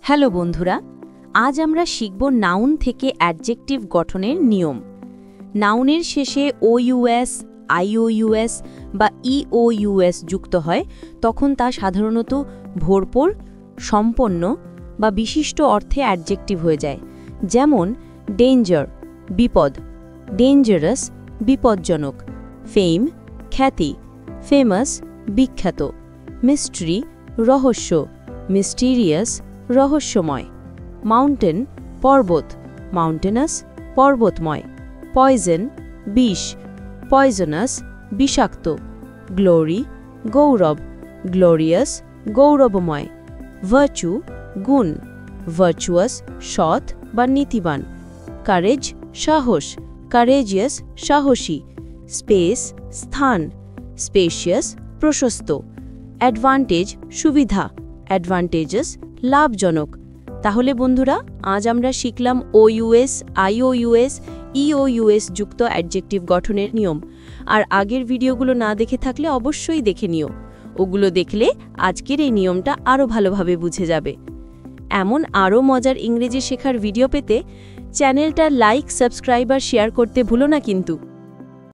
Hello বন্ধুরা, আজ আমরা শিখব নাউন থেকে অ্যাডজেক্টিভ গঠনের নিয়ম। নাউনের শেষে ওইউএস, আইওইউএস বা ইওইউএস যুক্ত হয়, তখন তা সাধারণত ভরপুর, সম্পন্ন বা বিশিষ্ট অর্থে অ্যাডজেক্টিভ হয়ে যায়। যেমন ডেঞ্জার, বিপদ; ডেঞ্জারাস, বিপজ্জনক; ফেম, খ্যাতি; ফেমাস, বিখ্যাত; মিস্ট্রি, রহস্য; মিস্টিরিয়াস, রহস্যময়; মাউন্টেন, পর্বত; মাউন্টেনাস, পর্বতময়; পয়জন, বিষ; পয়জনাস, বিষাক্ত; গ্লোরি, গৌরব; গ্লোরিয়াস, গৌরবময়; ভার্চু, গুণ; ভার্চুয়াস, সৎ বা নীতিবান; কারেজ, সাহস; কারেজিয়াস, সাহসী; স্পেস, স্থান; স্পেশিয়াস, প্রশস্ত; অ্যাডভান্টেজ, সুবিধা; অ্যাডভান্টেজাস, লাভজনক। তাহলে বন্ধুরা, আজ আমরা শিখলাম ওইউএস, আইওইউএস, ইওইউএস যুক্ত অ্যাডজেক্টিভ গঠনের নিয়ম। আর আগের ভিডিওগুলো না দেখে থাকলে অবশ্যই দেখে নিও। ওগুলো দেখলে আজকের এই নিয়মটা আরও ভালোভাবে বুঝে যাবে। এমন আরও মজার ইংরেজি শেখার ভিডিও পেতে চ্যানেলটা লাইক, সাবস্ক্রাইব আর শেয়ার করতে ভুলো না কিন্তু।